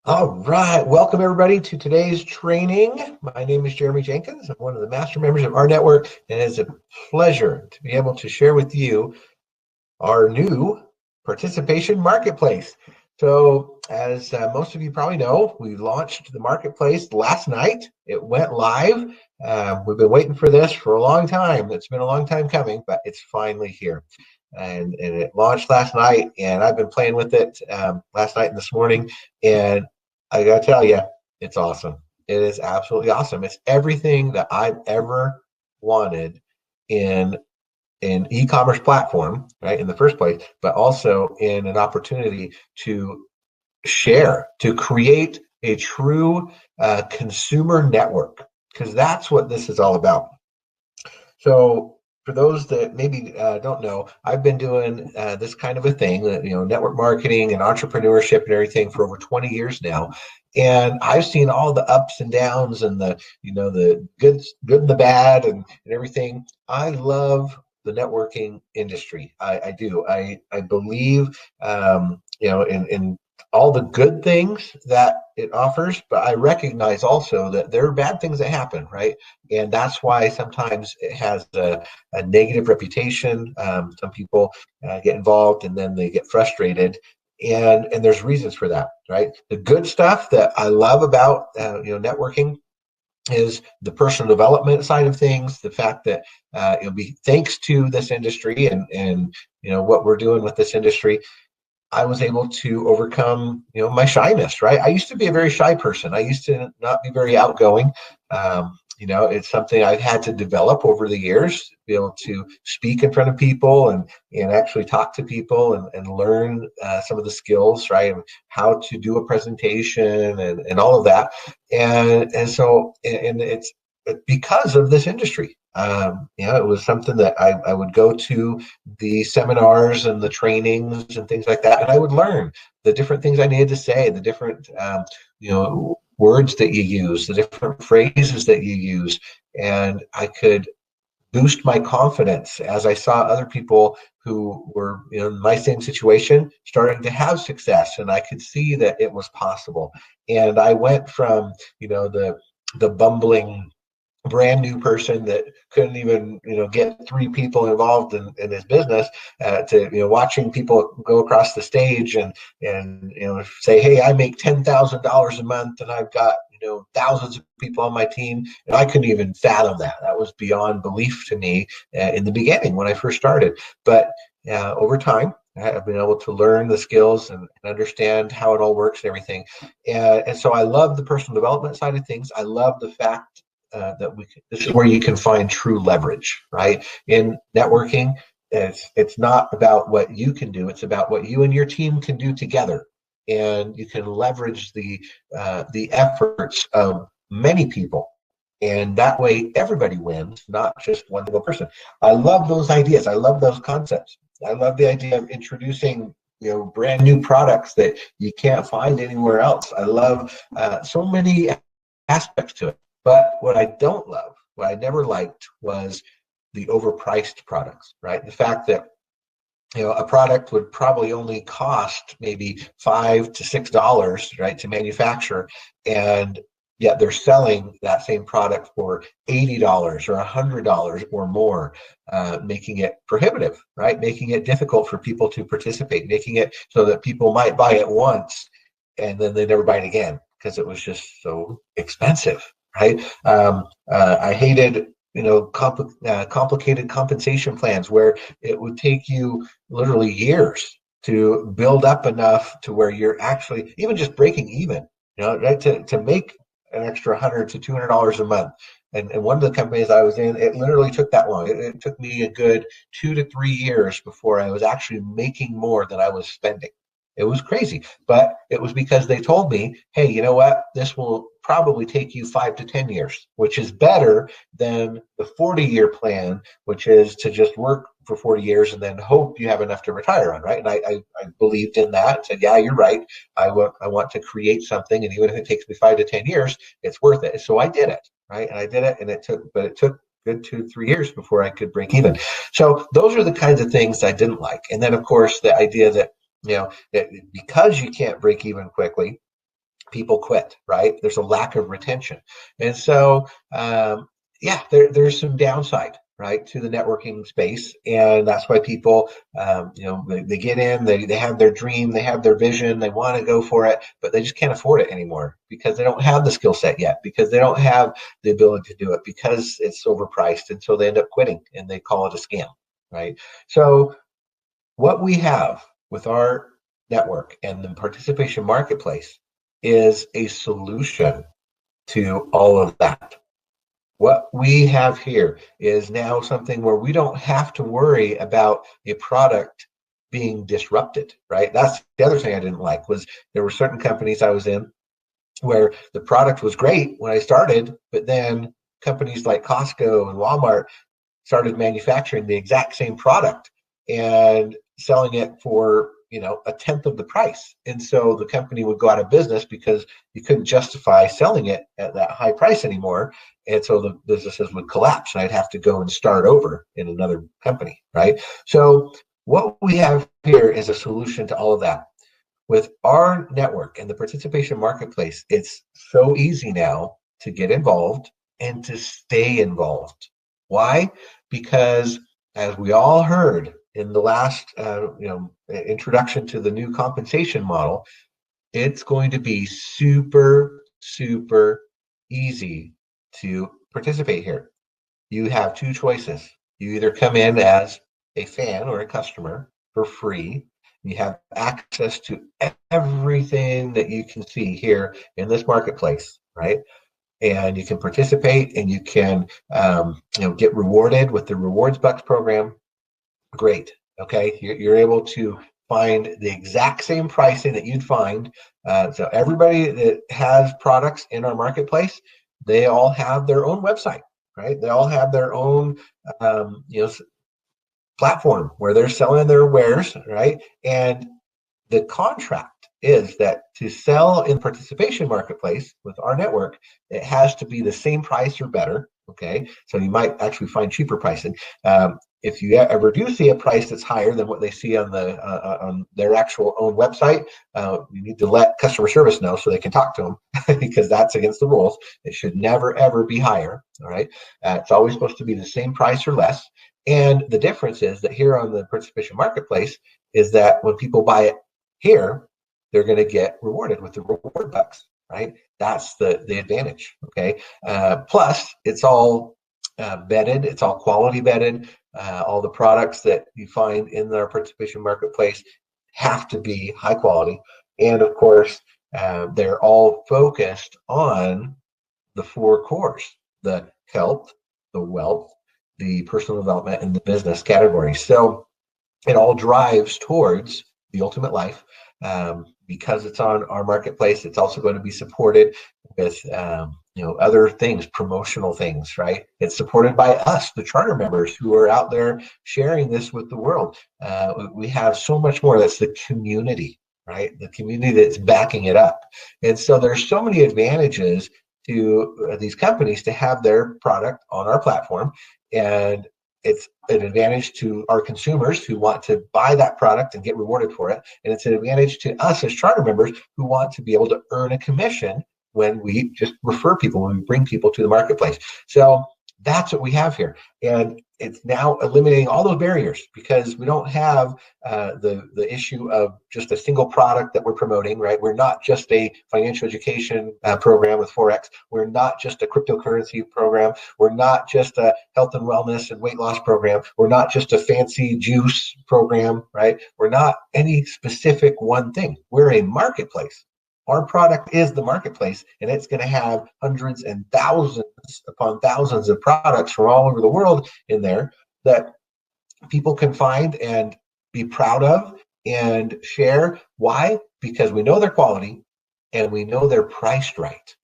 All right, welcome everybody to today's training. My name is Jeremy Jenkins. I'm one of the master members of our network, and it's a pleasure to be able to share with you our new participation marketplace. So, as most of you probably know, we launched the marketplace last night. It went live. We've been waiting for this for a long time. It's been a long time coming, but it's finally here. And it launched last night, and I've been playing with it last night and this morning. And I gotta tell you, it's awesome. It is absolutely awesome. It's everything that I've ever wanted in an e-commerce platform, right, in the first place, but also in an opportunity to share, to create a true consumer network, because that's what this is all about. So for those that maybe don't know, I've been doing this kind of a thing, network marketing and entrepreneurship and everything for over 20 years now. And I've seen all the ups and downs and the good and the bad and everything. I love the networking industry. I do. I believe, in all the good things that it offers, but I recognize also that there are bad things that happen, right? And that's why sometimes it has a negative reputation. Some people get involved and then they get frustrated, and there's reasons for that, right? The good stuff that I love about networking is the personal development side of things. The fact that it'll be thanks to this industry and what we're doing with this industry, I was able to overcome, my shyness, right? I used to be a very shy person. I used to not be very outgoing. It's something I've had to develop over the years, to be able to speak in front of people and actually talk to people and learn some of the skills, right? And how to do a presentation and all of that. And it's because of this industry. It was something that I would go to the seminars and the trainings and things like that, and I would learn the different things I needed to say, the different, words that you use, the different phrases that you use, and I could boost my confidence as I saw other people who were in my same situation starting to have success, and I could see that it was possible. And I went from, the bumbling brand new person that couldn't even get three people involved in his business to watching people go across the stage and say, hey, I make $10,000 a month and I've got thousands of people on my team. And I couldn't even fathom that. That was beyond belief to me in the beginning when I first started. But over time, I've been able to learn the skills and understand how it all works and everything. And so I love the personal development side of things. I love the fact this is where you can find true leverage, right? In networking, it's not about what you can do; it's about what you and your team can do together, and you can leverage the efforts of many people, and that way everybody wins, not just one single person. I love those ideas. I love those concepts. I love the idea of introducing brand new products that you can't find anywhere else. I love so many aspects to it. But what I don't love, what I never liked, was the overpriced products, right? The fact that a product would probably only cost maybe $5 to $6, right, to manufacture, and yet they're selling that same product for $80 or $100 or more, making it prohibitive, right? Making it difficult for people to participate, making it so that people might buy it once and then they never buy it again because it was just so expensive, right? I hated, complicated compensation plans where it would take you literally years to build up enough to where you're actually even just breaking even, right? To make an extra $100 to $200 a month. And one of the companies I was in, it literally took that long. It took me a good 2 to 3 years before I was actually making more than I was spending. It was crazy, but it was because they told me, hey, you know what? This will probably take you 5 to 10 years, which is better than the 40-year plan, which is to just work for 40 years and then hope you have enough to retire on, right? And I believed in that and said, yeah, you're right. I want to create something, and even if it takes me 5 to 10 years, it's worth it. So I did it, right? And I did it, and it took good 2 3 years before I could break even. So those are the kinds of things I didn't like. And then, of course, the idea that because you can't break even quickly, people quit, right? There's a lack of retention. And so, yeah, there's some downside, right, to the networking space. And that's why people, they get in, they have their dream, they have their vision, they want to go for it, but they just can't afford it anymore because they don't have the skill set yet, because they don't have the ability to do it, because it's overpriced. And so they end up quitting and they call it a scam, right? So what we have with our network and the participation marketplace is a solution to all of that. What we have here is now something where we don't have to worry about a product being disrupted, right? That's the other thing I didn't like, was there were certain companies I was in where the product was great when I started, but then companies like Costco and Walmart started manufacturing the exact same product and selling it for, a tenth of the price. And so the company would go out of business because you couldn't justify selling it at that high price anymore. And so the businesses would collapse and I'd have to go and start over in another company, right? So what we have here is a solution to all of that. With our network and the participation marketplace, it's so easy now to get involved and to stay involved. Why? Because as we all heard in the last introduction to the new compensation model, it's going to be super, super easy to participate here. You have two choices. You either come in as a fan or a customer for free. You have access to everything that you can see here in this marketplace, right? And you can participate and you can get rewarded with the Rewards Bucks program. Great. Okay, you're able to find the exact same pricing that you'd find. So everybody that has products in our marketplace, they all have their own website, right? They all have their own platform where they're selling their wares, right? And the contract is that to sell in participation marketplace with our network, it has to be the same price or better. Okay, so you might actually find cheaper pricing. If you ever do see a price that's higher than what they see on their actual own website, you need to let customer service know so they can talk to them because that's against the rules. It should never ever be higher. All right, it's always supposed to be the same price or less. And the difference is that here on the participation marketplace is that when people buy it here, they're going to get rewarded with the reward bucks, right? That's the advantage. Okay. Plus, it's all vetted. It's all quality vetted. All the products that you find in our participation marketplace have to be high quality, and of course, they're all focused on the four cores: the health, the wealth, the personal development, and the business categories. So it all drives towards the ultimate life. Because it's on our marketplace, it's also going to be supported with other things, promotional things, right? It's supported by us, the charter members who are out there sharing this with the world. We have so much more. That's the community, right? The community that's backing it up. And so there's so many advantages to these companies to have their product on our platform. And it's an advantage to our consumers who want to buy that product and get rewarded for it. And it's an advantage to us as charter members who want to be able to earn a commission when we just refer people, when we bring people to the marketplace. So that's what we have here. And it's now eliminating all those barriers because we don't have the issue of just a single product that we're promoting, right? We're not just a financial education program with Forex. We're not just a cryptocurrency program. We're not just a health and wellness and weight loss program. We're not just a fancy juice program, right? We're not any specific one thing. We're a marketplace. Our product is the marketplace, and it's going to have hundreds and thousands upon thousands of products from all over the world in there that people can find and be proud of and share. Why? Because we know their quality and we know they're priced right.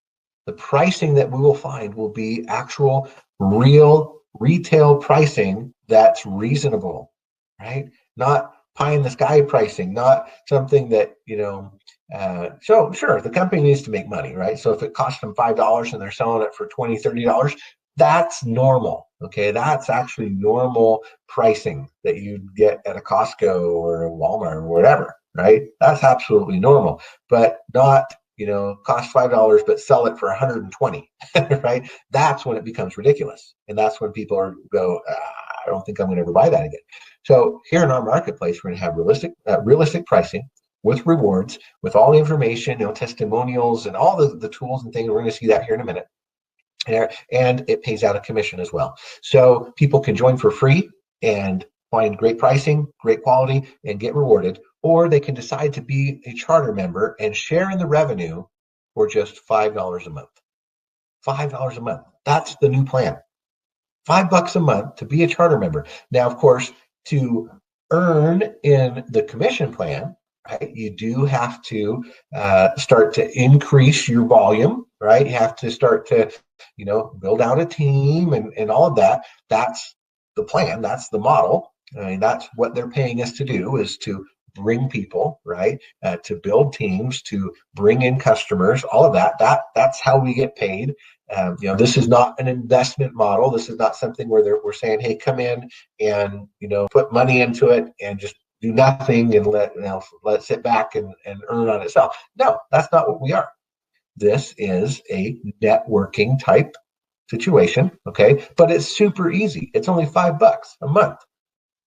The pricing that we will find will be actual, real retail pricing that's reasonable, right? Not pie in the sky pricing, not something that, so sure, the company needs to make money, right? So if it costs them $5 and they're selling it for $20, $30, that's normal. Okay, that's actually normal pricing that you'd get at a Costco or a Walmart or whatever, right? That's absolutely normal, but not cost $5, but sell it for 120, right? That's when it becomes ridiculous. And that's when people go, I don't think I'm going to ever buy that again. So here in our marketplace, we're going to have realistic pricing with rewards, with all the information, testimonials and all the tools and things. We're going to see that here in a minute. And it pays out a commission as well. So people can join for free and find great pricing, great quality, and get rewarded. Or they can decide to be a charter member and share in the revenue for just $5 a month. $5 a month. That's the new plan. $5 a month to be a charter member. Now, of course, to earn in the commission plan, right, you do have to start to increase your volume, right? You have to start to, build out a team and all of that. That's the plan. That's the model. I mean, that's what they're paying us to do, is to bring people, right? To build teams, to bring in customers, all of that. That's how we get paid. This is not an investment model. This is not something where we're saying, hey, come in and, put money into it and just do nothing and let it sit back and earn on itself. No, that's not what we are. This is a networking type situation, okay? But it's super easy. It's only $5 a month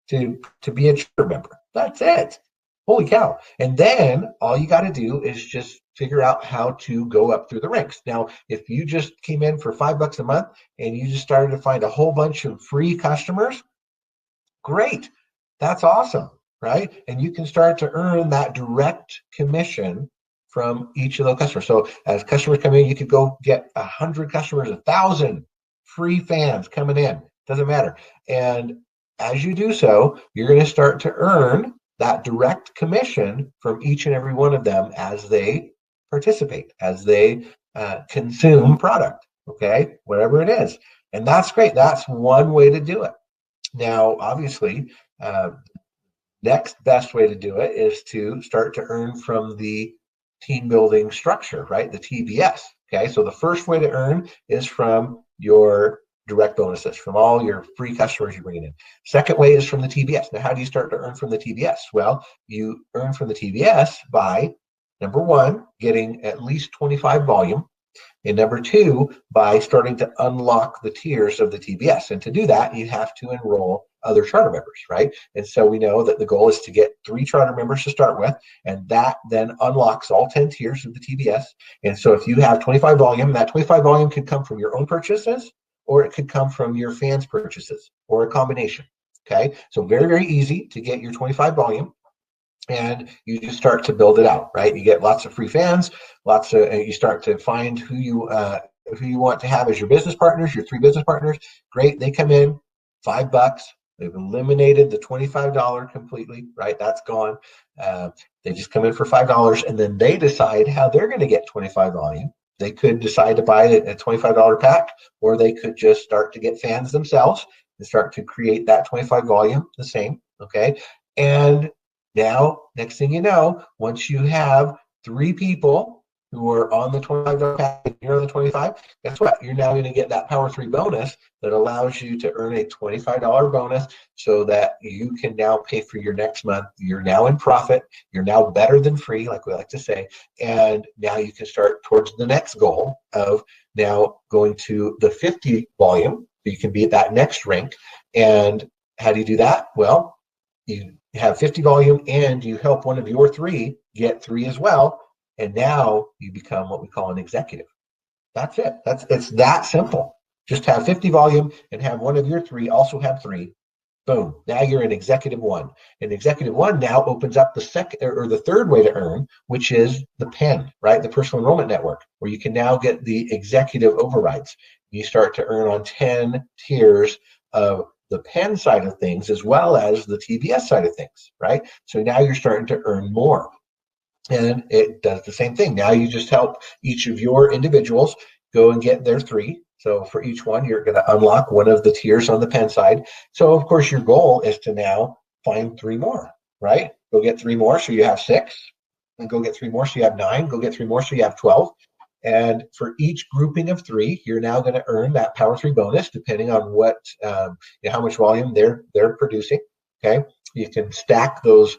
to be a charter member. That's it. Holy cow. And then all you got to do is just figure out how to go up through the ranks. Now, if you just came in for $5 a month and you just started to find a whole bunch of free customers, great. That's awesome, right? And you can start to earn that direct commission from each of those customers. So as customers come in, you could go get 100 customers, 1,000 free fans coming in. Doesn't matter. And as you do so, you're going to start to earn that direct commission from each and every one of them as they participate, as they consume product, okay, whatever it is. And that's great. That's one way to do it. Now, obviously, next best way to do it is to start to earn from the team building structure, right? The TBS. Okay. So the first way to earn is from your direct bonuses, from all your free customers you're bringing in. Second way is from the TBS. Now, how do you start to earn from the TBS? Well, you earn from the TBS by, number one, getting at least 25 volume. And number two, by starting to unlock the tiers of the TBS. And to do that, you have to enroll other charter members, right? And so we know that the goal is to get 3 charter members to start with, and that then unlocks all 10 tiers of the TBS. And so if you have 25 volume, that 25 volume could come from your own purchases, or it could come from your fans' purchases, or a combination, okay? So very, very easy to get your 25 volume. And you just start to build it out, right? You get lots of free fans, you start to find who you want to have as your business partners, your 3 business partners. Great, they come in, $5. They've eliminated the $25 completely, right? That's gone. They just come in for $5, and then they decide how they're going to get 25 volume. They could decide to buy a $25 pack, or they could just start to get fans themselves and start to create that 25 volume the same, okay? And now, next thing you know, once you have 3 people who are on the $25 pack and you're on the 25, guess what? You're now going to get that Power 3 bonus that allows you to earn a $25 bonus so that you can now pay for your next month. You're now in profit. You're now better than free, like we like to say. And now you can start towards the next goal of now going to the 50 volume. So you can be at that next rank. And how do you do that? Well, you have 50 volume and you help one of your 3 get 3 as well. And now you become what we call an executive. That's it. It's that simple. Just have 50 volume and have one of your 3 also have 3. Boom. Now you're an executive 1. And executive 1 now opens up the second or the third way to earn, which is the PEN, right? The personal enrollment network, where you can now get the executive overrides. You start to earn on 10 tiers of the PEN side of things as well as the TBS side of things, right? So now you're starting to earn more. And it does the same thing. Now you just help each of your individuals go and get their 3. So for each one, you're going to unlock one of the tiers on the PEN side. So of course, your goal is to now find 3 more, right? Go get 3 more so you have 6, and go get 3 more so you have 9, go get 3 more so you have 12. And for each grouping of 3, you're now going to earn that Power 3 bonus, depending on what, how much volume they're producing. Okay, you can stack those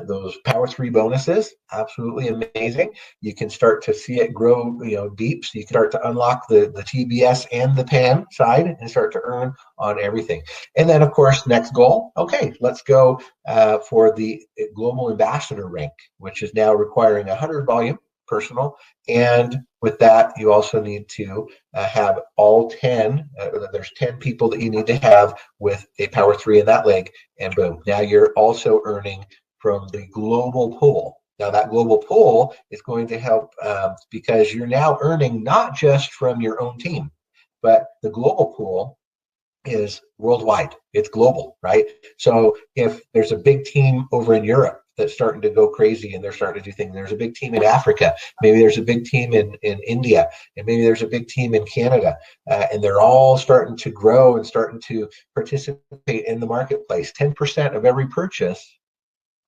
those Power 3 bonuses. Absolutely amazing. You can start to see it grow, deep. So you can start to unlock the TBS and the PAN side and start to earn on everything. And then, of course, next goal. Okay, let's go for the global ambassador rank, which is now requiring 100 volume personal. And with that, you also need to have all 10, there's 10 people that you need to have with a Power 3 in that leg. And boom, now you're also earning from the global pool. Now that global pool is going to help because you're now earning not just from your own team, but the global pool is worldwide. It's global, right? So if there's a big team over in Europe that's starting to go crazy and they're starting to do things, there's a big team in Africa, maybe there's a big team in India, and maybe there's a big team in Canada, and they're all starting to grow and starting to participate in the marketplace. 10% of every purchase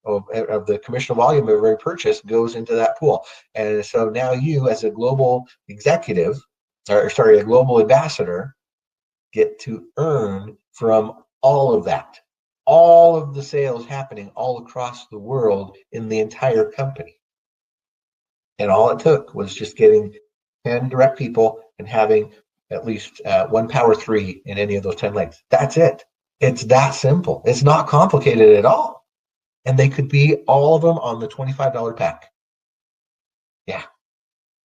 of the commercial volume of every purchase goes into that pool. And so now you, as a global executive, or sorry, a global ambassador, get to earn from all of that, all of the sales happening all across the world in the entire company. And all it took was just getting 10 direct people and having at least one Power 3 in any of those 10 legs. That's it. It's that simple. It's not complicated at all. And they could be all of them on the $25 pack. Yeah,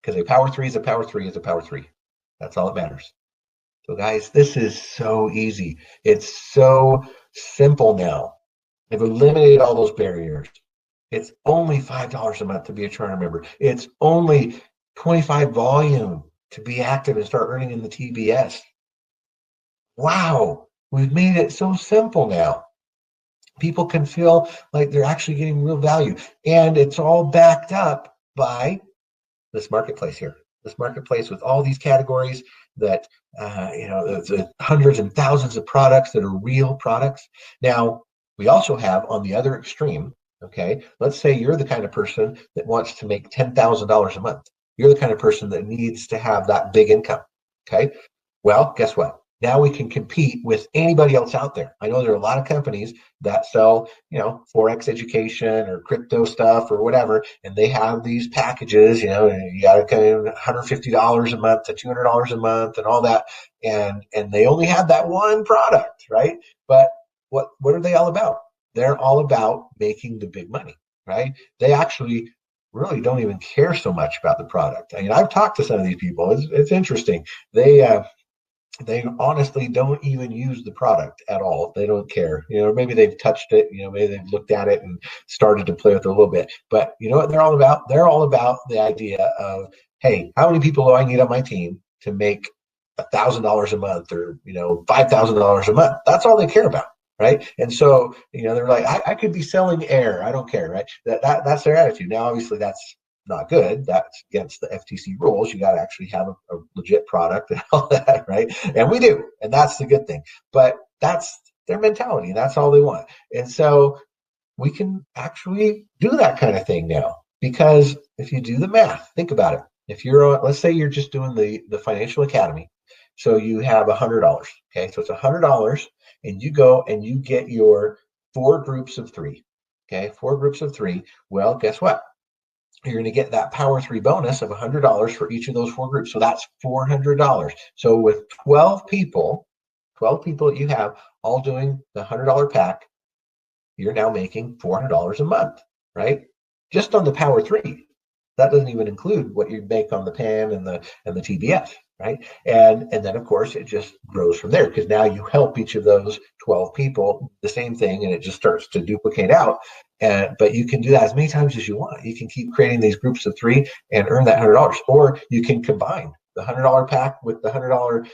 because a Power 3 is a Power 3 is a Power 3. That's all that matters. So guys, this is so easy. It's so simple now. They've eliminated all those barriers. It's only $5 a month to be a charter member. It's only 25 volume to be active and start earning in the TBS. Wow, we've made it so simple now. People can feel like they're actually getting real value. And it's all backed up by this marketplace here. This marketplace with all these categories that, the hundreds and thousands of products that are real products. Now, we also have on the other extreme, okay, let's say you're the kind of person that wants to make $10,000 a month. You're the kind of person that needs to have that big income, okay? Well, guess what? Now we can compete with anybody else out there. I know there are a lot of companies that sell, Forex education or crypto stuff or whatever, and they have these packages, you got to pay $150 a month to $200 a month and all that, and they only have that one product, right? But what are they all about? They're all about making the big money, right? They actually really don't even care so much about the product. I mean, I've talked to some of these people. It's interesting. They honestly don't even use the product at all. They don't care. Maybe they've touched it, maybe they've looked at it and started to play with it a little bit. But you know what they're all about? They're all about the idea of, hey, how many people do I need on my team to make $1,000 a month or, $5,000 a month? That's all they care about. Right. And so, they're like, I could be selling air. I don't care. Right. That's their attitude. Now, obviously, that's not good. That's against the FTC rules. You got to actually have a legit product and all that, right? And we do, and that's the good thing. But that's their mentality, and that's all they want. And so we can actually do that kind of thing now, because if you do the math, think about it. If you're, let's say you're just doing the Financial Academy, so you have $100. Okay, so it's $100, and you go and you get your 4 groups of 3. Okay, 4 groups of 3. Well, guess what? You're going to get that Power 3 bonus of $100 for each of those 4 groups. So that's $400. So with 12 people that you have all doing the $100 pack, you're now making $400 a month, right? Just on the Power 3. That doesn't even include what you make on the PAN and the TBF, right? And then of course it just grows from there, because now you help each of those 12 people the same thing, and it just starts to duplicate out. But you can do that as many times as you want. You can keep creating these groups of 3 and earn that $100, or you can combine the $100 pack with the $100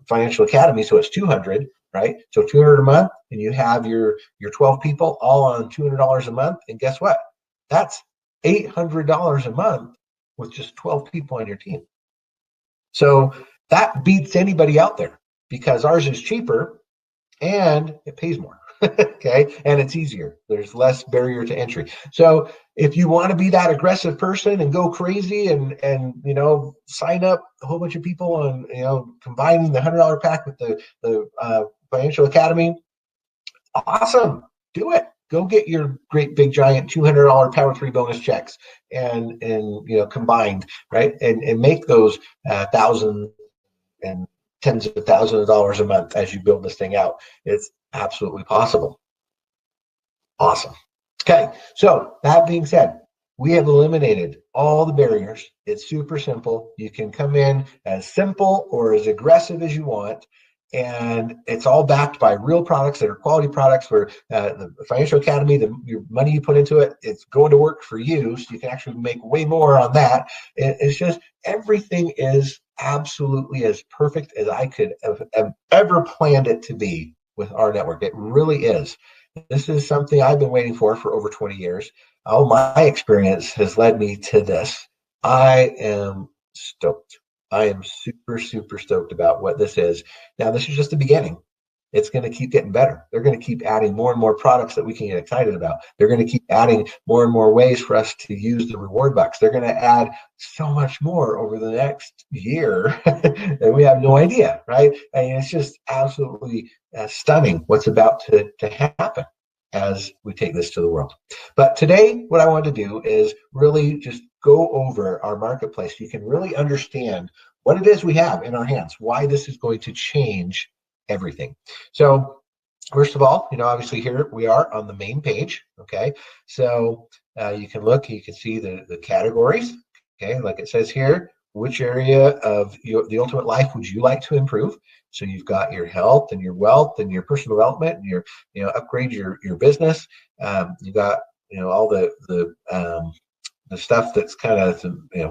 Financial Academy, so it's $200, right? So $200 a month, and you have your 12 people all on $200 a month, and guess what? That's $800 a month with just 12 people on your team. So that beats anybody out there, because ours is cheaper and it pays more. Okay, and it's easier. There's less barrier to entry. So if you want to be that aggressive person and go crazy and sign up a whole bunch of people on combining the $100 pack with the Financial Academy, awesome, do it. Go get your great big giant $200 Power 3 bonus checks and combined, right? And make those thousands and tens of thousands of dollars a month as you build this thing out. It's absolutely possible. Awesome. Okay, so that being said, we have eliminated all the barriers. It's super simple. You can come in as simple or as aggressive as you want. And it's all backed by real products that are quality products where the Financial Academy, your money you put into it, it's going to work for you. So you can actually make way more on that. It's just everything is absolutely as perfect as I could have ever planned it to be with our network. It really is. This is something I've been waiting for over 20 years. Oh, my experience has led me to this. I am stoked. I am super, super stoked about what this is. Now, this is just the beginning. It's going to keep getting better. They're going to keep adding more and more products that we can get excited about. They're going to keep adding more and more ways for us to use the reward bucks. They're going to add so much more over the next year that we have no idea, right? I mean, it's just absolutely stunning what's about to happen as we take this to the world. But today, what I want to do is really just go over our marketplace. You can really understand what it is we have in our hands, why this is going to change everything. So first of all, obviously here we are on the main page. Okay, so you can look, you can see the categories. Okay, like it says here, which area of the ultimate life would you like to improve? So you've got your health and your wealth and your personal development and your upgrade your business. You got all the stuff that's kind of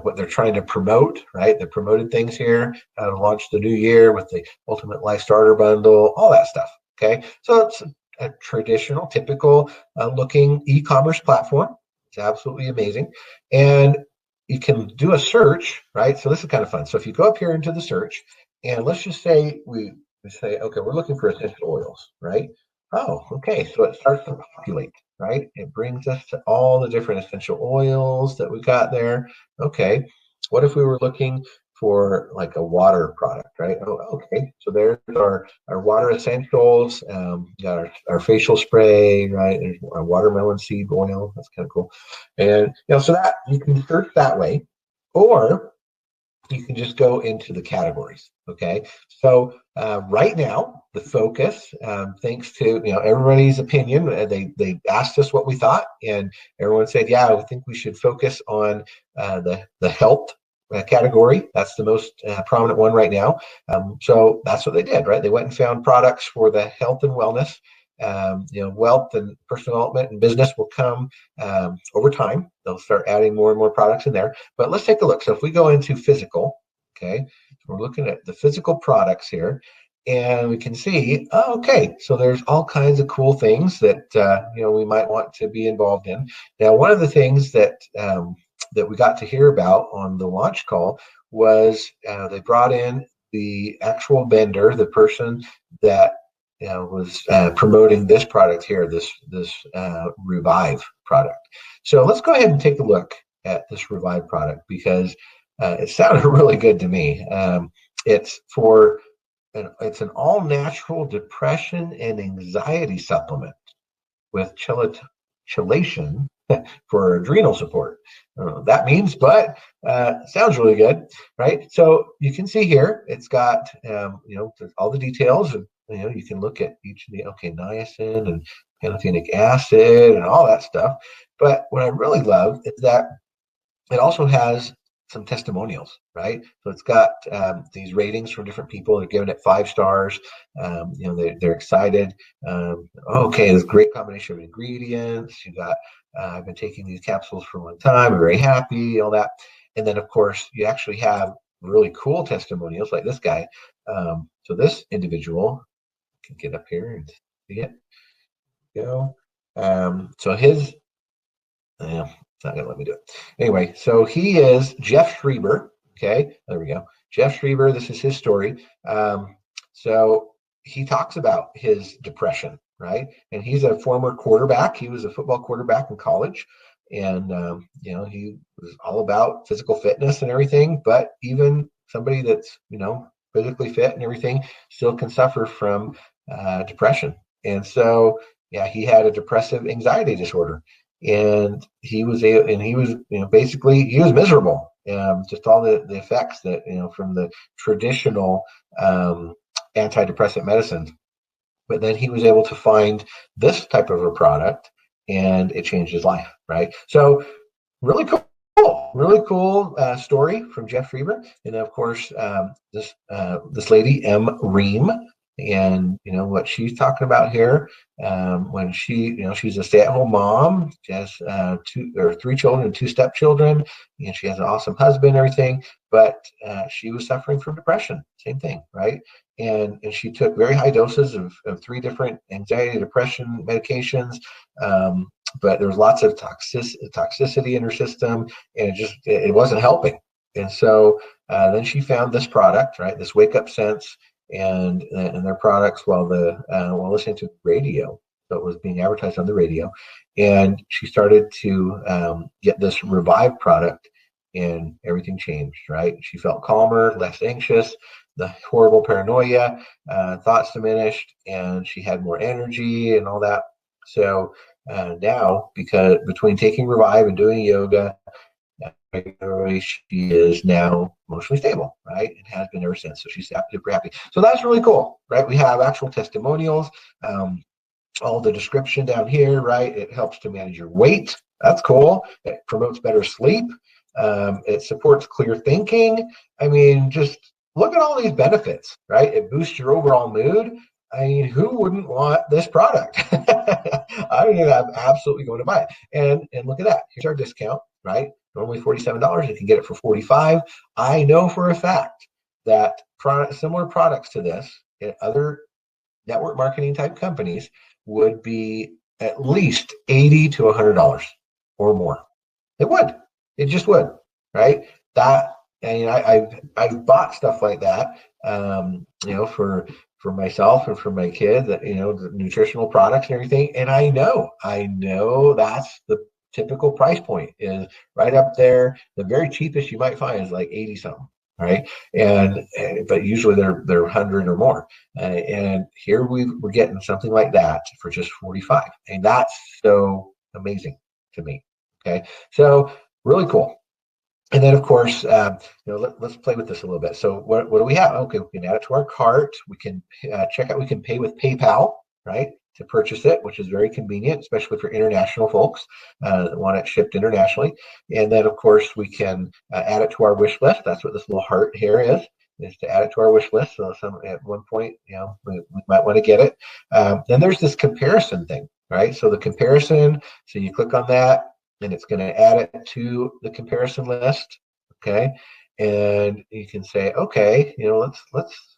what they're trying to promote, right? The promoted things here, how to launch the new year with the Ultimate Life Starter Bundle, all that stuff. Okay, so it's a traditional, typical looking e-commerce platform. It's absolutely amazing, and you can do a search, right? So this is kind of fun. So if you go up here into the search, and let's just say we say, okay, we're looking for essential oils, right? Oh, okay. So it starts to populate, right? It brings us to all the different essential oils that we got there. Okay. What if we were looking for like a water product, right? Oh, okay. So there's our water essentials. Got our facial spray, right? There's our watermelon seed oil. That's kind of cool. And so that you can search that way, or you can just go into the categories. Okay, so right now the focus, thanks to everybody's opinion, they asked us what we thought, and everyone said, yeah, I think we should focus on the health category. That's the most prominent one right now. So that's what they did, right? They went and found products for the health and wellness. Wealth and personal development and business will come over time. They'll start adding more and more products in there. But let's take a look. So if we go into physical, okay, so we're looking at the physical products here, and we can see, okay, so there's all kinds of cool things that we might want to be involved in. Now, one of the things that we got to hear about on the launch call was they brought in the actual vendor, the person that was promoting this product here, this Revive product. So let's go ahead and take a look at this Revive product, because it sounded really good to me. It's an all-natural depression and anxiety supplement with chelation for adrenal support. That means, but sounds really good, right? So you can see here, it's got all the details. You can look at each of the niacin and pantothenic acid and all that stuff. But what I really love is that it also has some testimonials, right? So it's got these ratings from different people. They're giving it 5 stars. They're excited. Okay, it's a great combination of ingredients. You got, I've been taking these capsules for a long time. I'm very happy, all that. And then, of course, you actually have really cool testimonials like this guy. So this individual can get up here and see it. Go. So his, it's not going to let me do it. Anyway, so he is Jeff Schreiber. Okay, there we go. Jeff Schreiber, this is his story. So he talks about his depression, right? And he's a former quarterback. He was a football quarterback in college. And, he was all about physical fitness and everything. But even somebody that's, physically fit and everything still can suffer from depression. And so yeah, he had a depressive anxiety disorder, and he was, basically he was miserable. Just all the effects that, from the traditional antidepressant medicines. But then he was able to find this type of a product, and it changed his life, right? So really cool. Really cool story from Jeff Freeber, and of course this lady M. Ream, and what she's talking about here. When she's a stay-at-home mom. She has two or three children and two stepchildren, and she has an awesome husband and everything. But she was suffering from depression. Same thing, right? And she took very high doses of three different anxiety, depression medications. But there was lots of toxicity in her system, and it wasn't helping. And so then she found this product, right? This Wake Up Sense, and their products while listening to radio. So it was being advertised on the radio, and she started to get this Revive product, and everything changed. Right? She felt calmer, less anxious. The horrible paranoia, thoughts diminished, and she had more energy and all that. So now, because between taking Revive and doing yoga, she is now emotionally stable, right? It has been ever since. So she's super happy. So that's really cool, right? We have actual testimonials, all the description down here, right? It helps to manage your weight. That's cool. It promotes better sleep. It supports clear thinking. I mean, just look at all these benefits, right? It boosts your overall mood. I mean, who wouldn't want this product? I mean, I'm absolutely going to buy it. And look at that. Here's our discount, right? Normally $47. You can get it for $45. I know for a fact that similar products to this in other network marketing type companies would be at least $80 to $100 or more. It would. It just would, right? That, and I've bought stuff like that, for myself and for my kids, that the nutritional products and everything. And I know that's the typical price point, is right up there. The very cheapest you might find is like 80 something, right? And but usually they're 100 or more. And here we're getting something like that for just 45, and that's so amazing to me. Okay, so really cool. And then, of course, let's play with this a little bit. So what do we have? Okay, we can add it to our cart. We can check out. We can pay with PayPal, right, to purchase it, which is very convenient, especially for international folks that want it shipped internationally. And then, of course, we can add it to our wish list. That's what this little heart here is to add it to our wish list. So at one point, we might want to get it. Then there's this comparison thing, right? So the comparison. So you click on that, and it's going to add it to the comparison list. Okay, and you can say, okay, let's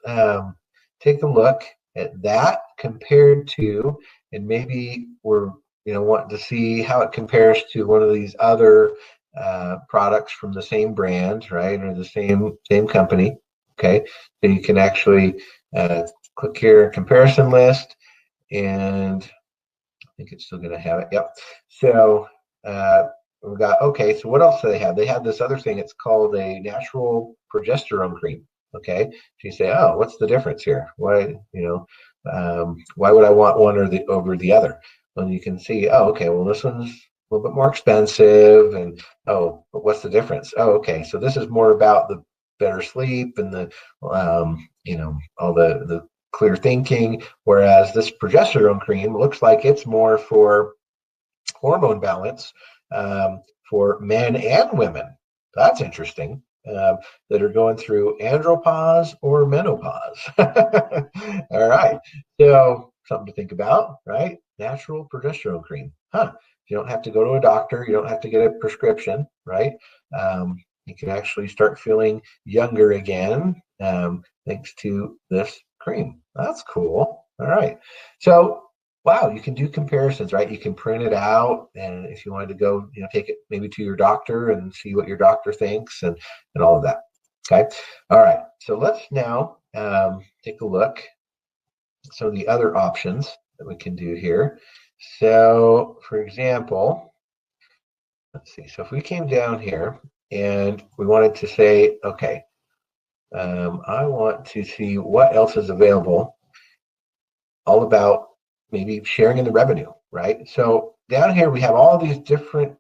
take a look at that compared to, and maybe we're wanting to see how it compares to one of these other products from the same brand, right, or the same company. Okay, so you can actually click here, comparison list, and I think it's still going to have it. Yep. So we got, okay, so what else do they have? They have this other thing. It's called a natural progesterone cream. Okay. So you say, oh, what's the difference here? Why would I want one over the other? Well, you can see, oh, okay, well, this one's a little bit more expensive, and oh, but what's the difference? Oh, okay, so this is more about the better sleep and the all the clear thinking, whereas this progesterone cream looks like it's more for hormone balance, for men and women. That's interesting. That are going through andropause or menopause. All right. So something to think about, right? Natural progesterone cream. Huh. You don't have to go to a doctor. You don't have to get a prescription, right? You can actually start feeling younger again, thanks to this cream. That's cool. All right. So wow, you can do comparisons, right? You can print it out, and if you wanted to go, take it maybe to your doctor and see what your doctor thinks, and all of that. Okay. All right. So let's now take a look at some of the other options that we can do here. So, for example, let's see. So if we came down here and we wanted to say, okay, I want to see what else is available, all about maybe sharing in the revenue, right? So down here, we have all these different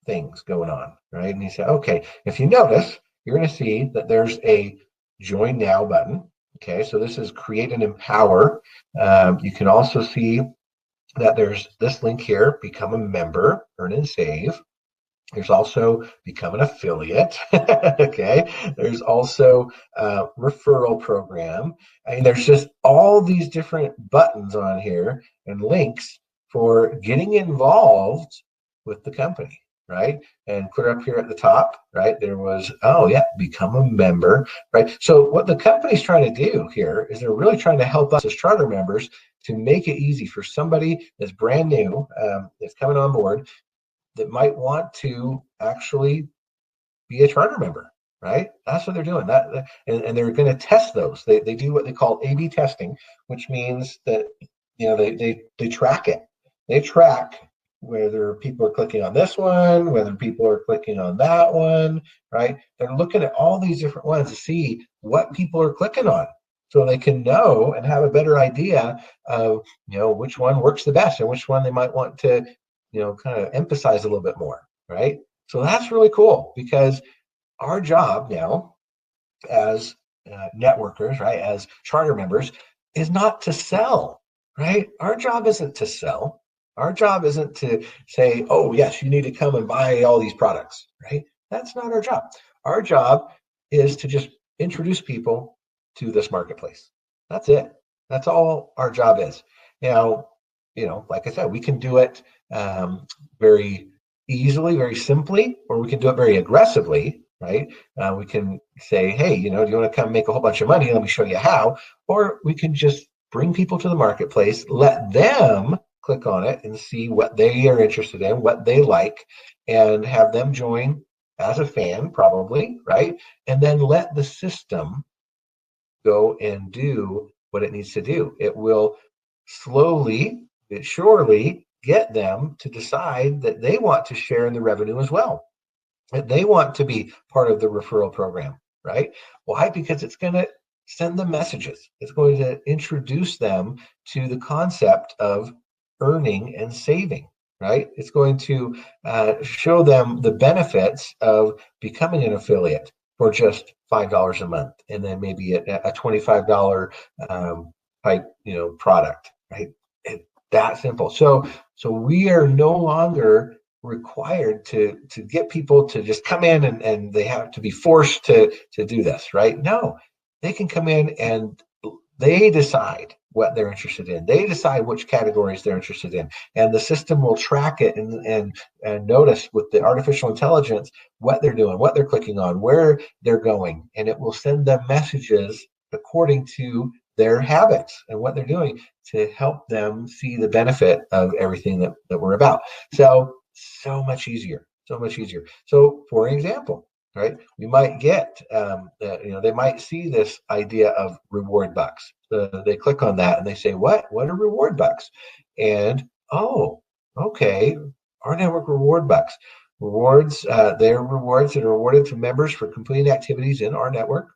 things going on, right? And you say, okay, if you notice, you're going to see that there's a join now button. Okay, so this is create and empower. You can also see that there's this link here, become a member, earn and save. There's also become an affiliate. Okay. There's also a referral program. I mean, there's just all these different buttons on here and links for getting involved with the company, right? And clear up here at the top, right? There was, oh yeah, become a member, right? So what the company's trying to do here is they're really trying to help us as charter members to make it easy for somebody that's brand new, that's coming on board, that might want to actually be a charter member, right? That's what they're doing. And they're going to test those. They do what they call A/B testing, which means that they track it. They track whether people are clicking on this one, whether people are clicking on that one, right? They're looking at all these different ones to see what people are clicking on, so they can know and have a better idea of which one works the best and which one they might want to kind of emphasize a little bit more, right? So that's really cool, because our job now as networkers, right, as charter members, is not to sell, right? Our job isn't to sell. Our job isn't to say, oh, yes, you need to come and buy all these products, right? That's not our job. Our job is to just introduce people to this marketplace. That's it. That's all our job is. Now, like I said, we can do it very easily, very simply, or we can do it very aggressively, right? We can say, hey, do you want to come make a whole bunch of money? Let me show you how. Or we can just bring people to the marketplace, let them click on it and see what they are interested in, what they like, and have them join as a fan, probably, right? And then let the system go and do what it needs to do. It will slowly but surely get them to decide that they want to share in the revenue as well, that they want to be part of the referral program, right? Why? Because it's going to send them messages. It's going to introduce them to the concept of earning and saving, right? It's going to show them the benefits of becoming an affiliate for just $5 a month, and then maybe a $25 type product, right? That simple. So we are no longer required to get people to just come in and they have to be forced to do this, right? No, they can come in and they decide what they're interested in. They decide which categories they're interested in, and the system will track it and notice with the artificial intelligence what they're doing, what they're clicking on, where they're going, and it will send them messages according to their habits and what they're doing to help them see the benefit of everything that we're about. So much easier, so much easier. So for example, right, we might get, they might see this idea of reward bucks. So they click on that and they say, what are reward bucks? And, oh, okay, our network reward bucks. Rewards, they're rewards that are awarded to members for completing activities in our network.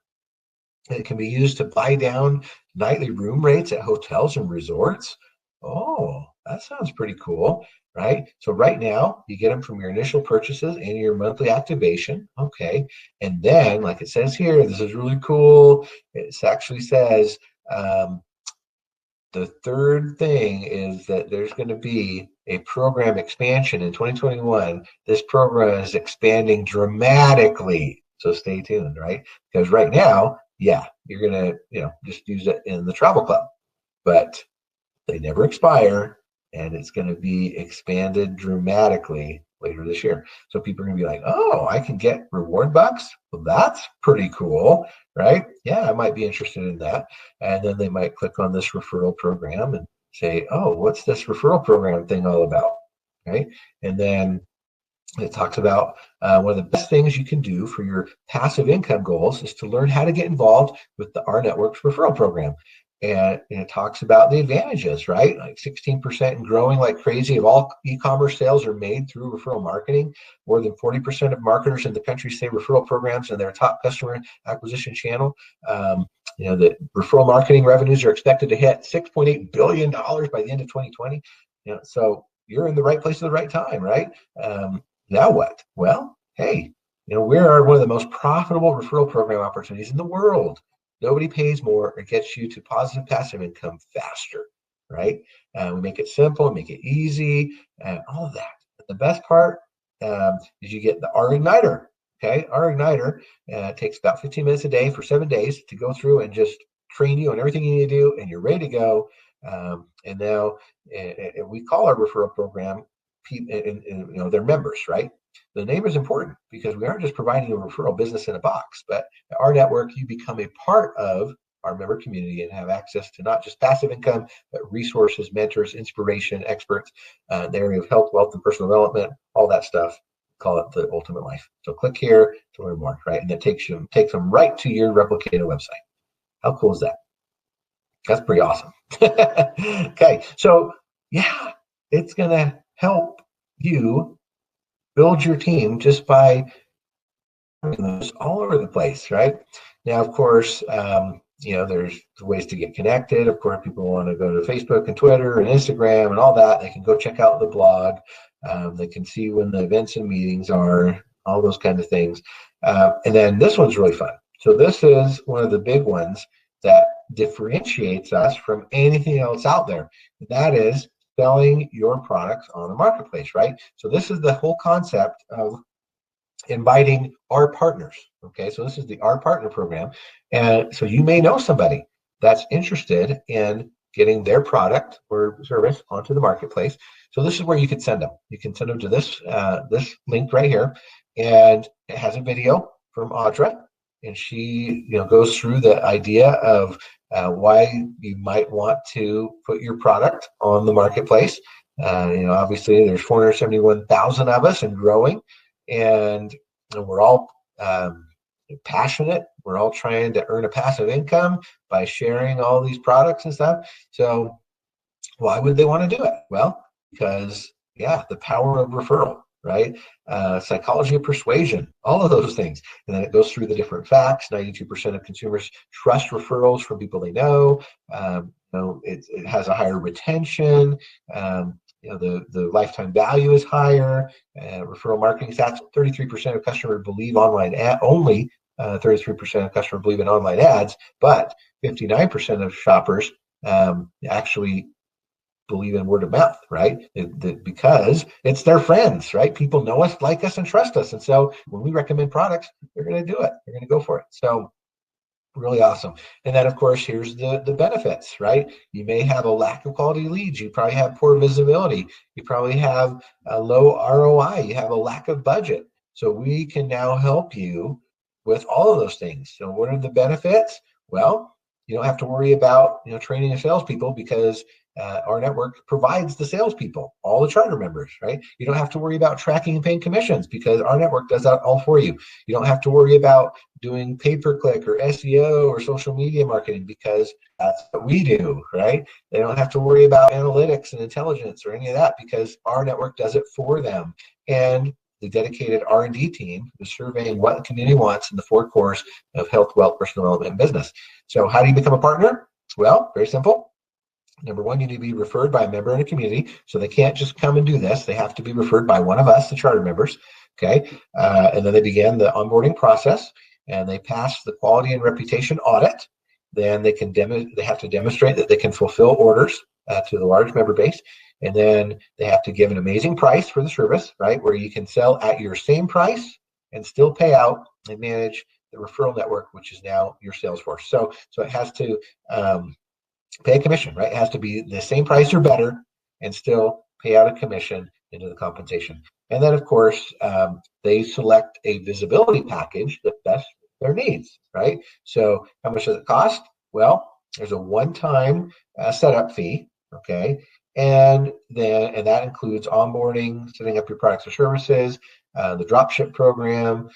It can be used to buy down nightly room rates at hotels and resorts. Oh, that sounds pretty cool, right? So right now, you get them from your initial purchases and your monthly activation. Okay. And then, like it says here, this is really cool. It actually says the third thing is that there's going to be a program expansion in 2021. This program is expanding dramatically. So stay tuned, right? Because right now, yeah, you're going to, just use it in the travel club, but they never expire, and it's going to be expanded dramatically later this year. So people are going to be like, oh, I can get reward bucks? Well, that's pretty cool, right? Yeah, I might be interested in that. And then they might click on this referral program and say, oh, what's this referral program thing all about, right? And then it talks about one of the best things you can do for your passive income goals is to learn how to get involved with the Our Networks referral program. And it talks about the advantages, right? Like 16% and growing like crazy of all e-commerce sales are made through referral marketing. More than 40% of marketers in the country say referral programs are their top customer acquisition channel. The referral marketing revenues are expected to hit $6.8 billion by the end of 2020. So you're in the right place at the right time, right? Now what? Well, hey, we are one of the most profitable referral program opportunities in the world. Nobody pays more or gets you to positive passive income faster, right? We make it simple, make it easy, and all of that. But the best part is you get the R Igniter. Okay, our Igniter takes about 15 minutes a day for 7 days to go through and just train you on everything you need to do, and you're ready to go. And now we call our referral program, they're members, right? The name is important because we aren't just providing a referral business in a box, but at our network, you become a part of our member community and have access to not just passive income, but resources, mentors, inspiration, experts, in the area of health, wealth, and personal development, all that stuff. Call it the ultimate life. So click here to learn more, right? And it takes them right to your Replicator website. How cool is that? That's pretty awesome. Okay, so yeah, it's gonna help you build your team just by those all over the place, right? Now, of course, there's ways to get connected. Of course, people want to go to Facebook and Twitter and Instagram and all that. They can go check out the blog. They can see when the events and meetings are, all those kind of things. And then this one's really fun. So this is one of the big ones that differentiates us from anything else out there. That is selling your products on the marketplace, right? So this is the whole concept of inviting our partners. Okay, so this is the Our Partner program. And so you may know somebody that's interested in getting their product or service onto the marketplace. So this is where you can send them. You can send them to this link right here, and it has a video from Audra, and she goes through the idea of why you might want to put your product on the marketplace. Obviously there's 471,000 of us and growing, and we're all passionate. We're all trying to earn a passive income by sharing all these products and stuff. So why would they want to do it? Well, because the power of referral, right? Psychology of persuasion, all of those things. And then it goes through the different facts. 92% of consumers trust referrals from people they know. It has a higher retention. The lifetime value is higher. Referral marketing stats, 33% of customers believe online only 33% of customers believe in online ads, but 59% of shoppers actually believe in word of mouth, right? Because it's their friends, right? People know us, like us, and trust us. And so when we recommend products, they're going to do it. They're going to go for it. So really awesome. And then, of course, here's the benefits, right? You may have a lack of quality leads. You probably have poor visibility. You probably have a low ROI. You have a lack of budget. So we can now help you with all of those things. So what are the benefits? Well, you don't have to worry about training your salespeople, because our network provides the salespeople, all the charter members, right? You don't have to worry about tracking and paying commissions, because our network does that all for you. You don't have to worry about doing pay-per-click or SEO or social media marketing, because that's what we do, right? They don't have to worry about analytics and intelligence or any of that, because our network does it for them. And the dedicated R&D team is surveying what the community wants in the 4 cores of health, wealth, personal development, and business. So how do you become a partner? Well, very simple. Number one, you need to be referred by a member in a community. So they can't just come and do this. They have to be referred by one of us, the charter members. Okay. And then they begin the onboarding process, and they pass the quality and reputation audit. Then they have to demonstrate that they can fulfill orders to the large member base. And then they have to give an amazing price for the service, right? Where you can sell at your same price and still pay out and manage the referral network, which is now your sales force. So it has to pay a commission, right? It has to be the same price or better and still pay out a commission into the compensation. And then, of course, they select a visibility package that best their needs, right? So how much does it cost? Well, there's a one-time setup fee, okay? And that includes onboarding, setting up your products or services, the dropship program,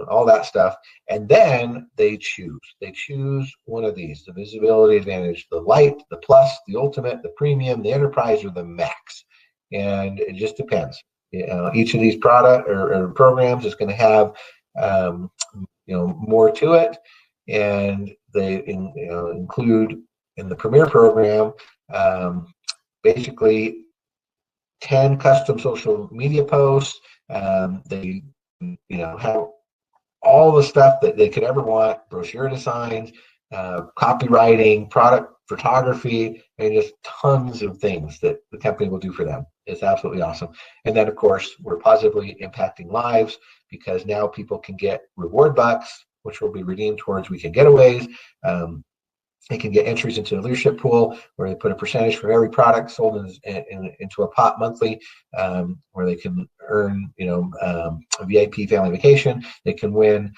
all that stuff. And then they choose one of these: the Visibility Advantage, the Lite, the Plus, the Ultimate, the Premium, the Enterprise, or the Max. And it just depends. Each of these product or programs is going to have more to it. and they include in the Premier program basically 10 custom social media posts. They have all the stuff that they could ever want: brochure designs, copywriting, product photography, and just tons of things that the company will do for them. It's absolutely awesome. And then, of course, we're positively impacting lives because now people can get reward bucks, which will be redeemed towards weekend getaways. They can get entries into a leadership pool where they put a percentage for every product sold into a pot monthly, where they can earn, a VIP family vacation. They can win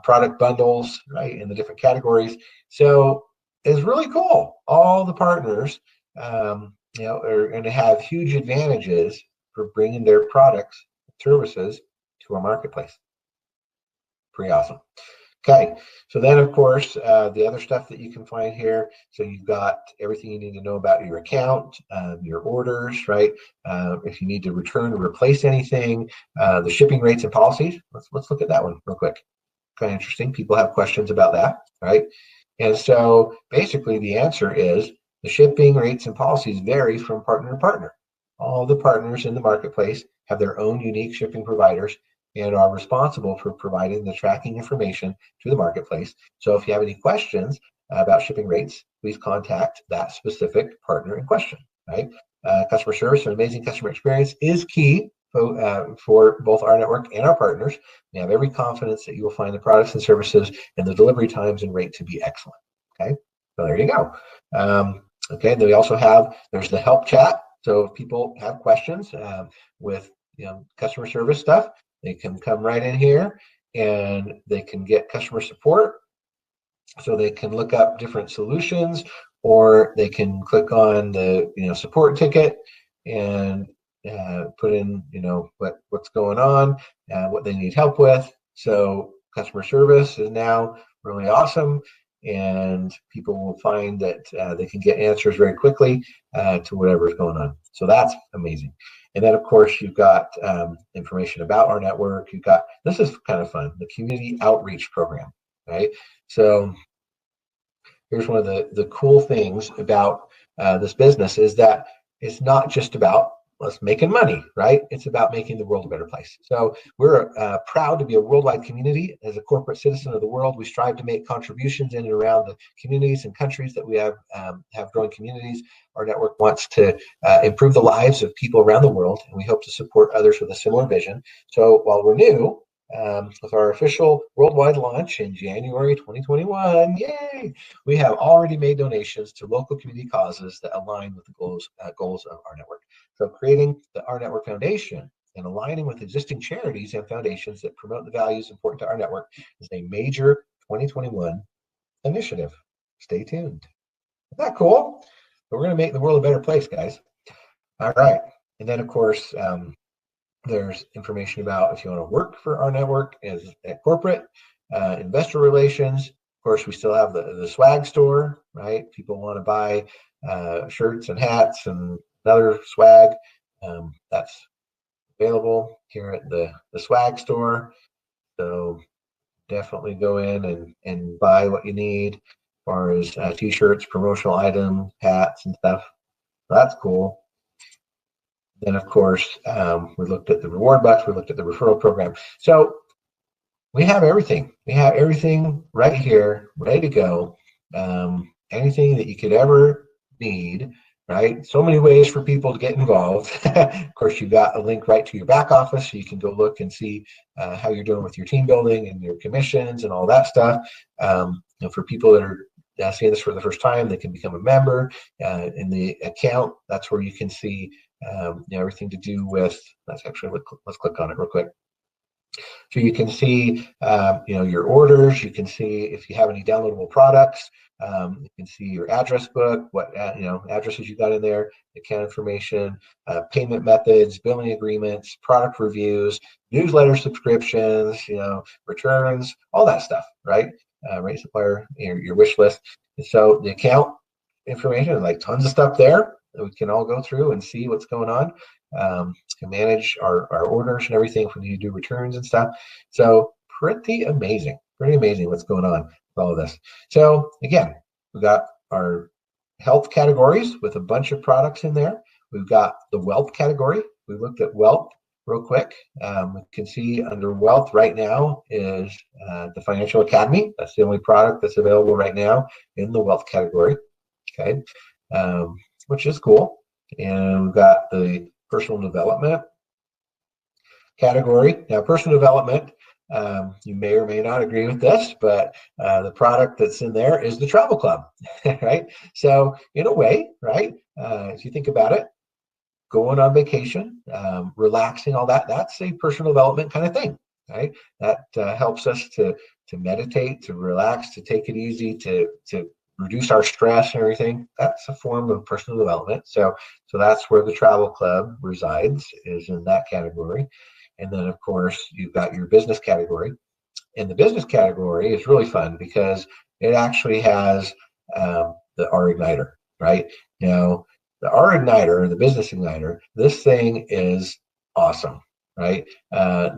product bundles, right, in the different categories. So it's really cool. All the partners, are going to have huge advantages for bringing their products, services to our marketplace. Pretty awesome. Okay, so then of course, the other stuff that you can find here, so you've got everything you need to know about your account, your orders, right? If you need to return or replace anything, the shipping rates and policies. Let's look at that one real quick. Kind of interesting. People have questions about that, right? And so basically the answer is the shipping rates and policies vary from partner to partner. All the partners in the marketplace have their own unique shipping providers and are responsible for providing the tracking information to the marketplace. So if you have any questions about shipping rates, please contact that specific partner in question, right? Customer service and amazing customer experience is key for both our network and our partners. We have every confidence that you will find the products and services and the delivery times and rate to be excellent, okay? So there you go. Okay, then we also have, there's the help chat. So if people have questions with customer service stuff, they can come right in here and they can get customer support. So they can look up different solutions, or they can click on the support ticket and put in what's going on, what they need help with. So customer service is now really awesome, and people will find that they can get answers very quickly to whatever is going on. So that's amazing. And then, of course, you've got information about our network. You've got, this is kind of fun, the community outreach program, right? So here's one of the cool things about this business is that it's not just about us making money, right? It's about making the world a better place. So we're proud to be a worldwide community. As a corporate citizen of the world, we strive to make contributions in and around the communities and countries that we have growing communities. Our network wants to improve the lives of people around the world, and we hope to support others with a similar vision. So while we're new, with our official worldwide launch in January 2021, yay! We have already made donations to local community causes that align with the goals of our network. So creating the Our Network Foundation and aligning with existing charities and foundations that promote the values important to our network is a major 2021 initiative. Stay tuned. Isn't that cool? But we're going to make the world a better place, guys. All right. And then, of course, there's information about if you want to work for our network as at corporate, investor relations. Of course, we still have the swag store, right? People want to buy shirts and hats and other swag. That's available here at the swag store. So definitely go in and buy what you need as far as t-shirts, promotional items, hats and stuff. That's cool. Then, of course, we looked at the reward bucks. We looked at the referral program. So we have everything. We have everything right here, ready to go. Anything that you could ever need, right? So many ways for people to get involved. Of course, you've got a link right to your back office, so you can go look and see how you're doing with your team building and your commissions and all that stuff. For people that are seeing this for the first time, they can become a member. In the account, that's where you can see everything to do with, let's click on it real quick. So you can see, your orders. You can see if you have any downloadable products. You can see your address book, what addresses you got in there, account information, payment methods, billing agreements, product reviews, newsletter subscriptions, returns, all that stuff, right? Rate supplier, your wish list. And so the account information, like tons of stuff there that we can all go through and see what's going on. Can manage our orders and everything if we need to do returns and stuff. So pretty amazing what's going on. all of this. So again, we've got our health categories with a bunch of products in there. We've got the wealth category. We looked at wealth real quick. We can see under wealth right now is the Financial Academy. That's the only product that's available right now in the wealth category. Okay, which is cool. And we've got the personal development category. Now, personal development, you may or may not agree with this, but the product that's in there is the travel club, right? So in a way, right, if you think about it, going on vacation, relaxing, all that, that's a personal development kind of thing, right? That helps us to meditate, to relax, to take it easy, to reduce our stress and everything. That's a form of personal development. So that's where the travel club resides, is in that category. And then, of course, you've got your business category. And the business category is really fun because it actually has the R Igniter, right? Now, the R Igniter, the business igniter, this thing is awesome, right?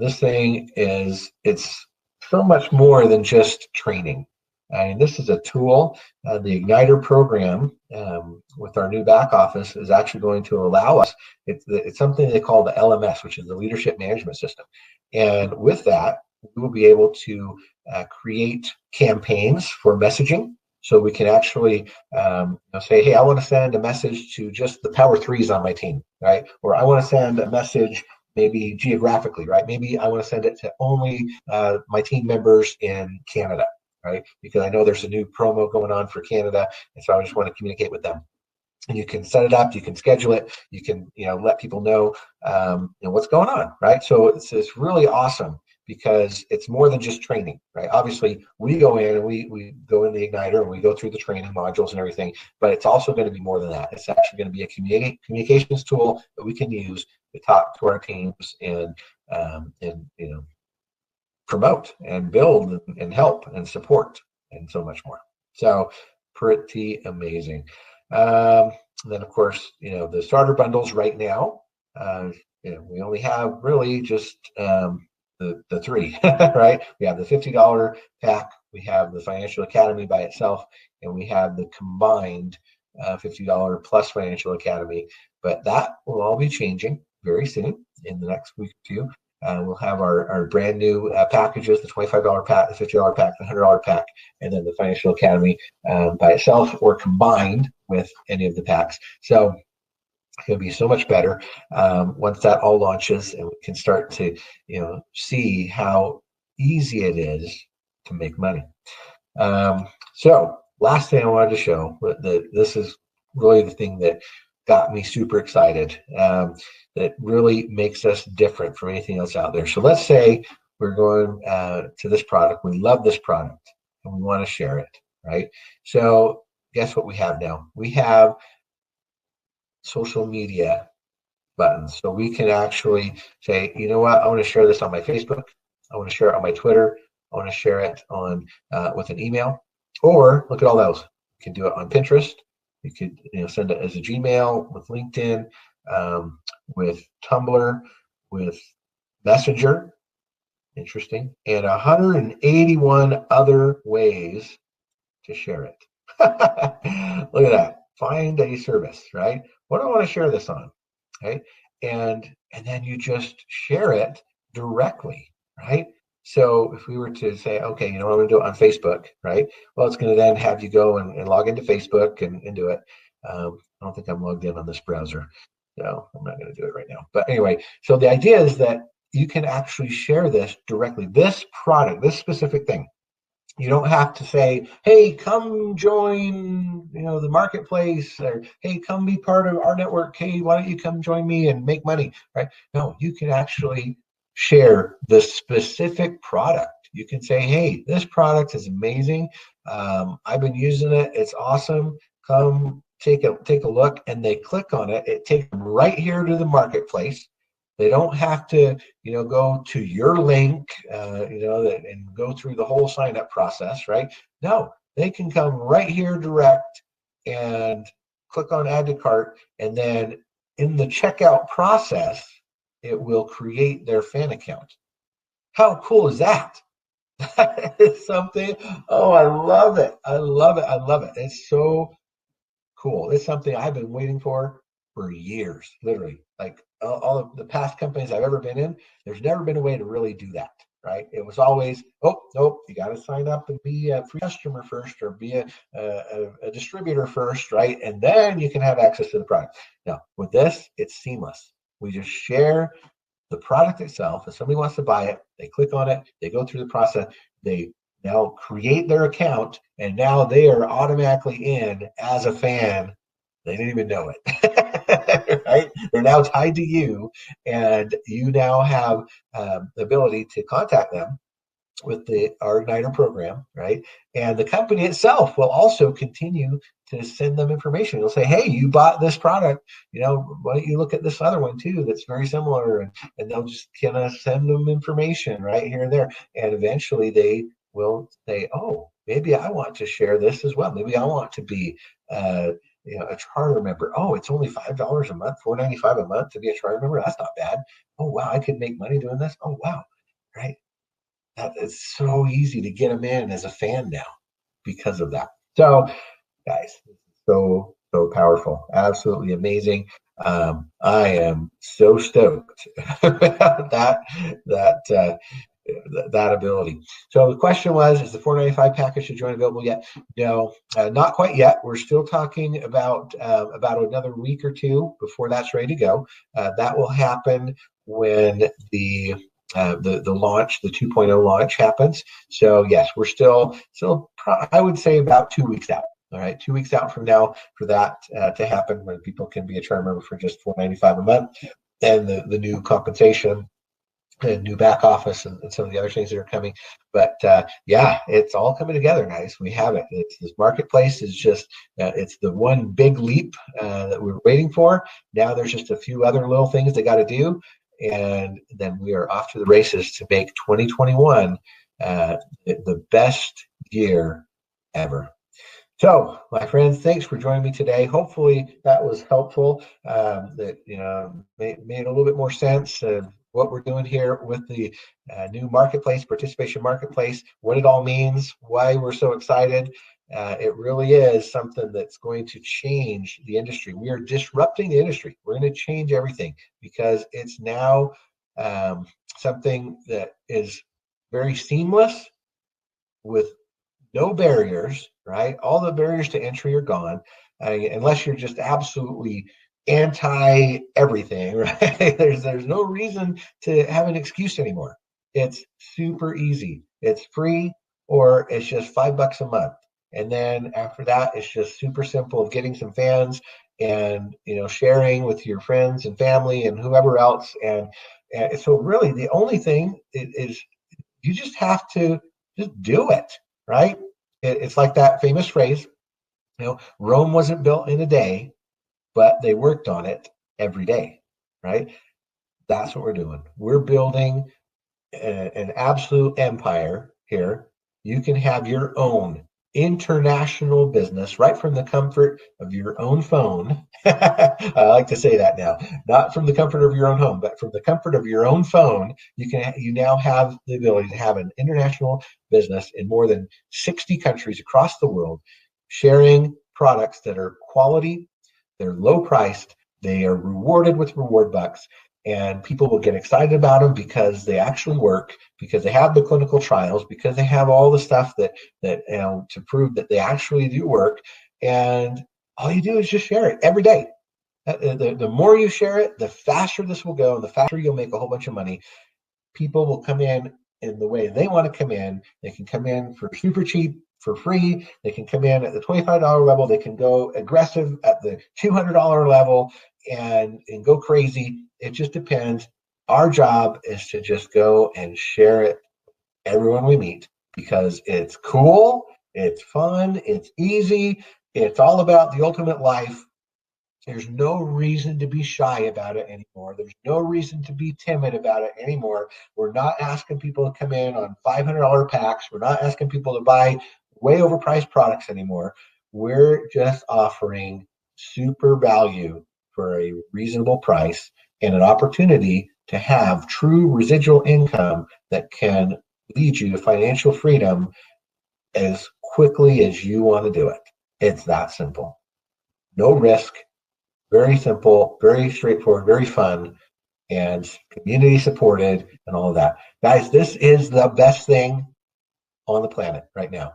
This thing it's so much more than just training. And this is a tool. The Igniter program with our new back office is actually going to allow us. It's something they call the LMS, which is the Leadership Management System. And with that, we will be able to create campaigns for messaging. So we can actually say, hey, I want to send a message to just the power threes on my team, right? Or I want to send a message maybe geographically, right? Maybe I want to send it to only my team members in Canada, right? Because I know there's a new promo going on for Canada, and so I just want to communicate with them. And you can set it up, you can schedule it, you can let people know, what's going on, right? So it's really awesome because it's more than just training, right? Obviously, we go in and we go in the Igniter and we go through the training modules and everything, but it's also going to be more than that. It's actually going to be a communications tool that we can use to talk to our teams and promote and build and help and support and so much more. So pretty amazing. Then of course, the starter bundles right now, we only have really just the three, right? We have the $50 pack, we have the Financial Academy by itself, and we have the combined $50 plus Financial Academy. But that will all be changing very soon in the next week or two. We'll have our brand new packages, the $25 pack, the $50 pack, the $100 pack, and then the Financial Academy by itself or combined with any of the packs. So it'll be so much better once that all launches and we can start to see how easy it is to make money. So last thing I wanted to show, this is really the thing that got me super excited, that really makes us different from anything else out there. So let's say we're going to this product, we love this product and we want to share it, right? So guess what we have now? We have social media buttons. So we can actually say, you know what, I want to share this on my Facebook, I want to share it on my Twitter, I want to share it on with an email, or look at all those. You can do it on Pinterest. You could send it as a Gmail, with LinkedIn, with Tumblr, with Messenger, interesting, and 181 other ways to share it. Look at that. Find a service, right? What do I want to share this on? Right? And then you just share it directly, right? So if we were to say, okay, I'm going to do it on Facebook, right? Well, it's going to then have you go and log into Facebook and do it. I don't think I'm logged in on this browser, so I'm not going to do it right now. But anyway, so the idea is that you can actually share this directly, this product, this specific thing. You don't have to say, hey, come join, the marketplace, or hey, come be part of our network. Hey, why don't you come join me and make money, right? No, you can actually share the specific product. You can say, hey, this product is amazing. I've been using it. It's awesome. Come take a look. And they click on it. It takes them right here to the marketplace. They don't have to, go to your link, and go through the whole sign up process, right? No, they can come right here direct and click on add to cart. And then in the checkout process, it will create their fan account. How cool is that? That is something. Oh, I love it. I love it. I love it. It's so cool. It's something I've been waiting for years, literally. Like all of the past companies I've ever been in, there's never been a way to really do that, right? It was always, oh, nope, you got to sign up and be a free customer first or be a distributor first, right? And then you can have access to the product. Now, with this, it's seamless. We just share the product itself. If somebody wants to buy it, they click on it, they go through the process, they now create their account, and now they are automatically in as a fan. They didn't even know it. Right? They're now tied to you, and you now have the ability to contact them with our Igniter program, right? And the company itself will also continue to send them information. It'll say, hey, you bought this product, why don't you look at this other one too that's very similar? And they'll just kind of send them information right here and there. And eventually they will say, oh, maybe I want to share this as well. Maybe I want to be a charter member. Oh, it's only $5 a month, $4.95 a month to be a charter member. That's not bad. Oh wow, I could make money doing this. Oh wow, right? It's so easy to get them in as a fan now because of that. So, guys, so powerful, absolutely amazing. I am so stoked about that ability. So the question was, is the $4.95 package to join available yet? No, not quite yet. We're still talking about another week or two before that's ready to go. That will happen when the launch, the 2.0 launch happens. So yes, we're still I would say about 2 weeks out. All right, 2 weeks out from now for that to happen, when people can be a charter member for just $4.95 a month, and the new compensation and new back office and some of the other things that are coming. But yeah, it's all coming together, guys. We have it. This marketplace is just it's the one big leap that we're waiting for. Now there's just a few other little things they got to do, and then we are off to the races to make 2021 the best year ever. So, my friends, thanks for joining me today. Hopefully, that was helpful. That made a little bit more sense of what we're doing here with the new marketplace, participation marketplace, what it all means, why we're so excited. It really is something that's going to change the industry. We are disrupting the industry. We're going to change everything because it's now something that is very seamless with no barriers, right? All the barriers to entry are gone, unless you're just absolutely anti everything, right? There's no reason to have an excuse anymore. It's super easy. It's free, or it's just $5 a month. And then after that, it's just super simple of getting some fans and sharing with your friends and family and whoever else. And so really the only thing is you just have to just do it, right? It's like that famous phrase, Rome wasn't built in a day, but they worked on it every day, right? That's what we're doing. We're building an absolute empire here. You can have your own international business right from the comfort of your own phone. I like to say that now, not from the comfort of your own home, but from the comfort of your own phone. You now have the ability to have an international business in more than 60 countries across the world, sharing products that are quality, they're low priced, they are rewarded with reward bucks, and people will get excited about them because they actually work, because they have the clinical trials, because they have all the stuff that to prove that they actually do work. And all you do is just share it every day. The more you share it, the faster this will go, and the faster you'll make a whole bunch of money. People will come in the way they want to come in. They can come in for super cheap, for free. They can come in at the $25 level. They can go aggressive at the $200 level and go crazy. It just depends. Our job is to just go and share it everyone we meet, because it's cool, it's fun, it's easy, it's all about the ultimate life. There's no reason to be shy about it anymore. There's no reason to be timid about it anymore. We're not asking people to come in on $500 packs. We're not asking people to buy way overpriced products anymore. We're just offering super value for a reasonable price and an opportunity to have true residual income that can lead you to financial freedom as quickly as you want to do it. It's that simple. No risk, very simple, very straightforward, very fun, and community supported and all of that. Guys, this is the best thing on the planet right now.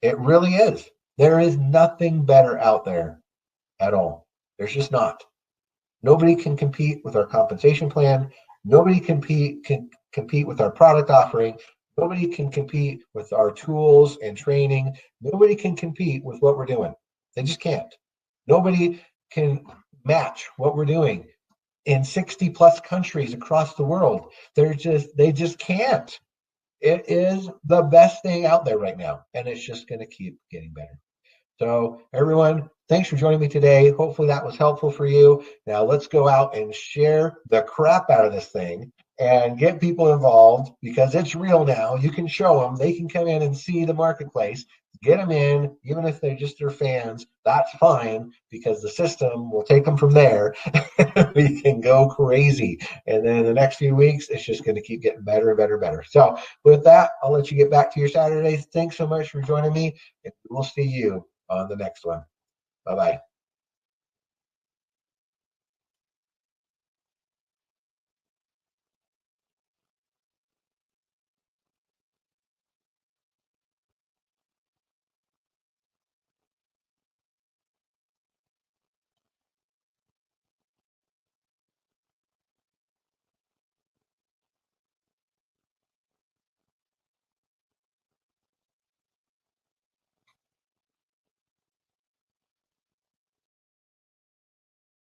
It really is. There is nothing better out there at all. There's just not. Nobody can compete with our compensation plan. Nobody can compete with our product offering. Nobody can compete with our tools and training. Nobody can compete with what we're doing. They just can't. Nobody can match what we're doing in 60 plus countries across the world. They just can't. It is the best thing out there right now, and it's just going to keep getting better. So everyone, thanks for joining me today. Hopefully that was helpful for you. Now let's go out and share the crap out of this thing and get people involved, because it's real now. You can show them. They can come in and see the marketplace. Get them in, even if they're just their fans. That's fine, because the system will take them from there. We can go crazy. And then in the next few weeks, it's just going to keep getting better and better and better. So with that, I'll let you get back to your Saturdays. Thanks so much for joining me, and we'll see you on the next one. Bye-bye.